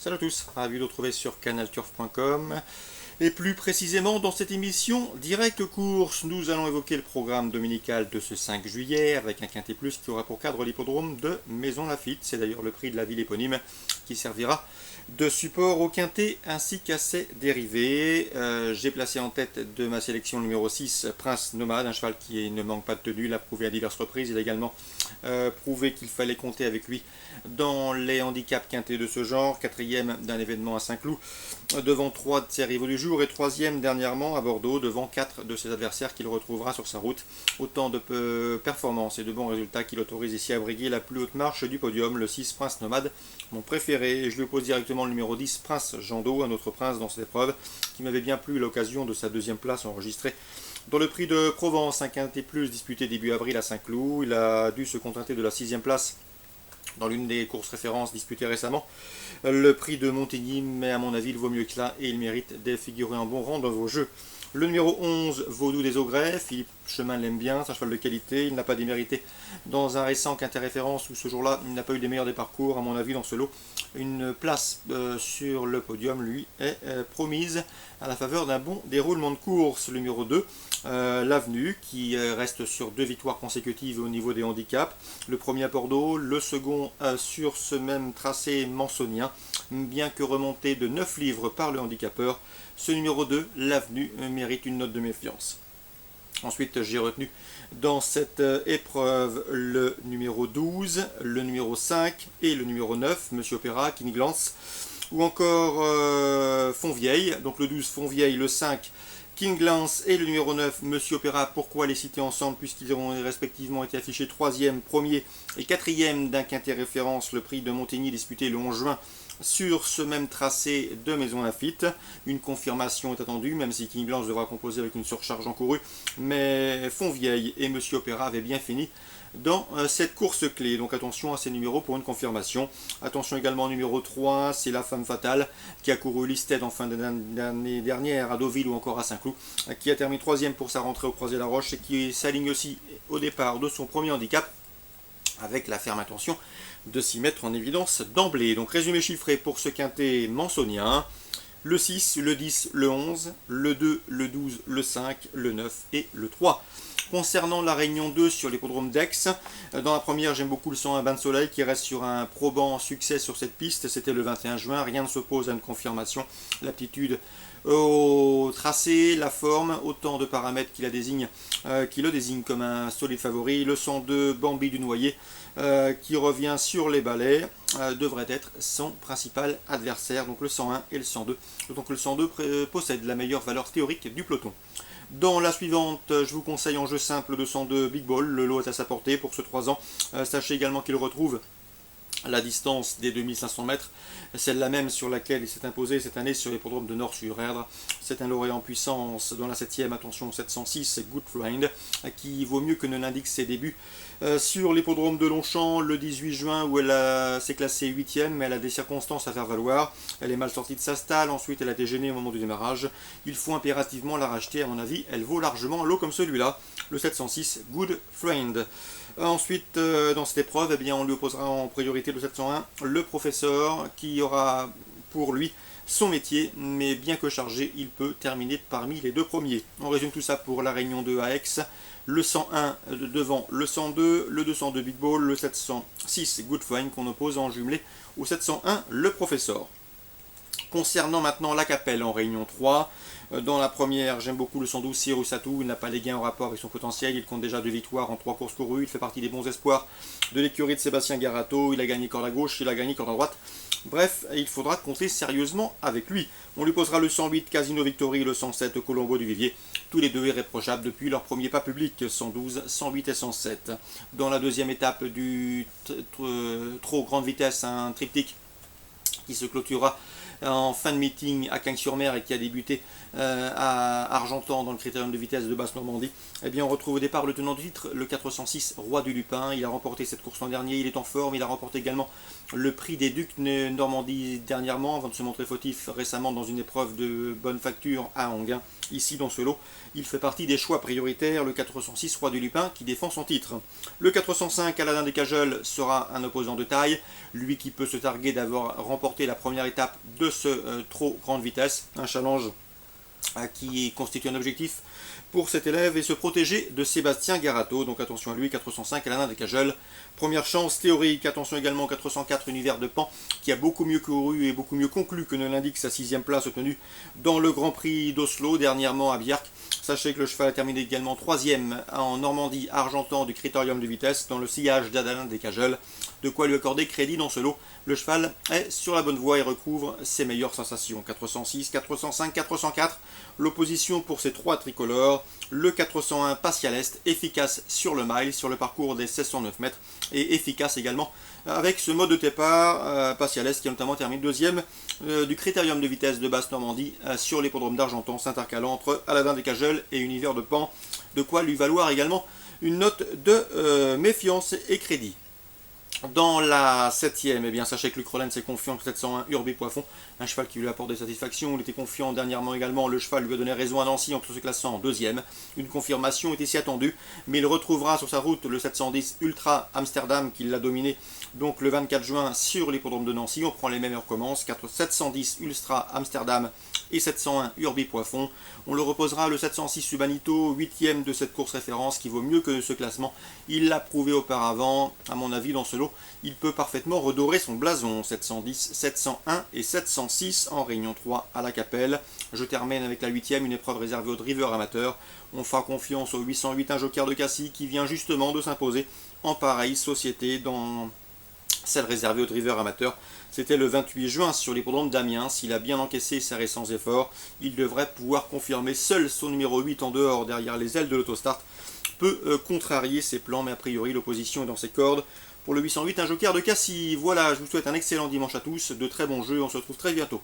Salut à tous, ravi de vous retrouver sur canalturf.com. Et plus précisément dans cette émission Direct Course, nous allons évoquer le programme dominical de ce 5 juillet avec un quintet plus qui aura pour cadre l'hippodrome de Maison Lafitte. C'est d'ailleurs le prix de la ville éponyme qui servira de support au quintet ainsi qu'à ses dérivés. J'ai placé en tête de ma sélection numéro 6 Prince Nomade, un cheval qui ne manque pas de tenue, il l'a prouvé à diverses reprises. Il a également prouvé qu'il fallait compter avec lui dans les handicaps quintés de ce genre, quatrième d'un événement à Saint-Cloud, devant 3 de ses rivaux du jour et troisième dernièrement à Bordeaux, devant 4 de ses adversaires qu'il retrouvera sur sa route. Autant de performances et de bons résultats qui l'autorisent ici à briguer la plus haute marche du podium, le 6 Prince Nomade, mon préféré. Et je lui oppose directement le numéro 10 Prince Jando, un autre prince dans cette épreuve, qui m'avait bien plu à l'occasion de sa deuxième place enregistrée dans le prix de Provence, un quintet plus disputé début avril à Saint-Cloud. Il a dû se contenter de la 6e place dans l'une des courses références disputées récemment, le prix de Montigny, mais à mon avis il vaut mieux que cela et il mérite de figurer en bon rang dans vos jeux. Le numéro 11, Vaudou des Augrais, Philippe Chemin l'aime bien, c'est un cheval de qualité, il n'a pas démérité dans un récent quintet référence où ce jour-là il n'a pas eu des meilleurs des parcours, à mon avis dans ce lot. Une place sur le podium lui est promise à la faveur d'un bon déroulement de course. Le numéro 2, l'Avenue, qui reste sur 2 victoires consécutives au niveau des handicaps. Le premier à Bordeaux, le second sur ce même tracé mansonien, bien que remonté de 9 livres par le handicapeur. Ce numéro 2, l'Avenue, mérite une note de méfiance. Ensuite, j'ai retenu dans cette épreuve le numéro 12, le numéro 5 et le numéro 9, Monsieur Opéra, King Glance, ou encore Fontvieille. Donc le 12, Fontvieille, le 5, King Glance et le numéro 9, Monsieur Opéra. Pourquoi les citer ensemble puisqu'ils ont respectivement été affichés 3e, 1er et 4e d'un quintet référence, le prix de Montigny disputé le 11 juin sur ce même tracé de Maison Lafitte. Une confirmation est attendue, même si King Glance devra composer avec une surcharge encourue. Mais Fontvieille et Monsieur Opéra avaient bien fini dans cette course clé. Donc attention à ces numéros pour une confirmation. Attention également au numéro 3, c'est la Femme Fatale, qui a couru Listed en fin d'année dernière à Deauville ou encore à Saint-Cloud, qui a terminé 3e pour sa rentrée au Croisé-la-Roche et qui s'aligne aussi au départ de son premier handicap, avec la ferme intention de s'y mettre en évidence d'emblée. Donc résumé chiffré pour ce quintet mansonien: le 6, le 10, le 11, le 2, le 12, le 5, le 9 et le 3. Concernant la réunion 2 sur l'hippodrome d'Aix, dans la première j'aime beaucoup le 101 Bain de Soleil qui reste sur un probant succès sur cette piste, c'était le 21 juin, rien ne s'oppose à une confirmation, l'aptitude au tracé, la forme, autant de paramètres qui le désignent comme un solide favori. Le 102 Bambi du Noyer qui revient sur les balais devrait être son principal adversaire, donc le 101 et le 102. Donc le 102 possède la meilleure valeur théorique du peloton. Dans la suivante, je vous conseille en jeu simple 202 Big Ball, le lot est à sa portée pour ce 3 ans. Sachez également qu'il retrouve la distance des 2500 mètres, celle-là même sur laquelle il s'est imposé cette année sur l'hippodrome de Nord-sur-Erdre. C'est un lauréat en puissance dans la 7e, attention 706, Good Friend, qui vaut mieux que ne l'indique ses débuts sur l'hippodrome de Longchamp le 18 juin où elle s'est classée 8e, mais elle a des circonstances à faire valoir. Elle est mal sortie de sa stalle, ensuite elle a été gênée au moment du démarrage. Il faut impérativement la racheter, à mon avis, elle vaut largement un lot comme celui-là, le 706, Good Friend. Ensuite, dans cette épreuve, eh bien, on lui opposera en priorité le 701, le professeur, qui aura pour lui son métier, mais bien que chargé, il peut terminer parmi les 2 premiers. On résume tout ça pour la réunion 2 à Aix. Le 101 devant le 102, le 202 Big Ball, le 706 Good Fine qu'on oppose en jumelé au 701 le professeur. Concernant maintenant la Capelle en réunion 3, dans la première, j'aime beaucoup le 112 Cyrus Satou, il n'a pas les gains en rapport avec son potentiel, il compte déjà 2 victoires en 3 courses courues, il fait partie des bons espoirs de l'écurie de Sébastien Garato, il a gagné corde à gauche, il a gagné corde à droite. Bref, il faudra compter sérieusement avec lui. On lui posera le 108 Casino Victory, le 107 Colombo du Vivier, tous les deux irréprochables depuis leur premier pas public, 112, 108 et 107. Dans la deuxième étape du trop grande vitesse, un triptyque qui se clôturera en fin de meeting à Cagnes-sur-Mer et qui a débuté à Argentan dans le critérium de vitesse de Basse-Normandie. Eh bien, on retrouve au départ le tenant du titre, le 406 Roi du Lupin. Il a remporté cette course l'an dernier, il est en forme, il a remporté également le prix des Ducs Normandie dernièrement, avant de se montrer fautif récemment dans une épreuve de bonne facture à Anguin. Ici, dans ce lot, il fait partie des choix prioritaires, le 406 Roi du Lupin qui défend son titre. Le 405 Aladin des Cajols sera un opposant de taille, lui qui peut se targuer d'avoir remporté la première étape de ce trop grande vitesse, un challenge qui constitue un objectif pour cet élève et se protéger de Sébastien Garato. Donc attention à lui, 405 Aladin des Cajols. Première chance théorique, attention également au 404 Univers de Pan, qui a beaucoup mieux couru et beaucoup mieux conclu que ne l'indique sa 6e place obtenue dans le Grand Prix d'Oslo, dernièrement à Bjerk. Sachez que le cheval a terminé également 3e en Normandie Argentan du critérium de vitesse dans le sillage d'Aladin des Cajols. De quoi lui accorder crédit dans ce lot. Le cheval est sur la bonne voie et recouvre ses meilleures sensations. 406, 405, 404. L'opposition pour ces 3 tricolores. Le 401 Patial Est, efficace sur le mile, sur le parcours des 1609 mètres. Et efficace également avec ce mode de départ. Patial Est qui a notamment terminé 2e du critérium de vitesse de Basse-Normandie sur l'hippodrome d'Argentan, s'intercalant entre Aladin des Cajols et Univers de Pan. De quoi lui valoir également une note de méfiance et crédit. Dans la 7e, eh bien, sachez que Luc Rollin s'est confiant en 701 Urbi Poifon, un cheval qui lui apporte des satisfactions. Il était confiant dernièrement également, le cheval lui a donné raison à Nancy en se classant en 2e. Une confirmation était si attendue, mais il retrouvera sur sa route le 710 Ultra Amsterdam qui l'a dominé donc le 24 juin sur l'hippodrome de Nancy. On prend les mêmes heures commence, 710 Ultra Amsterdam et 701 Urbi Poifon. On le reposera le 706 Subanito, 8e de cette course référence qui vaut mieux que ce classement. Il l'a prouvé auparavant, à mon avis dans ce lot. Il peut parfaitement redorer son blason, 710, 701 et 706 en Réunion 3 à la Capelle. Je termine avec la 8e, une épreuve réservée aux drivers amateurs. On fera confiance au 808, un joker de Cassis qui vient justement de s'imposer en pareille société dans celle réservée aux drivers amateurs. C'était le 28 juin sur l'hippodrome d'Amiens. S'il a bien encaissé ses récents efforts, il devrait pouvoir confirmer seul son numéro 8 en dehors, derrière les ailes de l'autostart, peut contrarier ses plans, mais a priori l'opposition est dans ses cordes. Pour le 808, un joker de Cassis. Voilà, je vous souhaite un excellent dimanche à tous, de très bons jeux, on se retrouve très bientôt.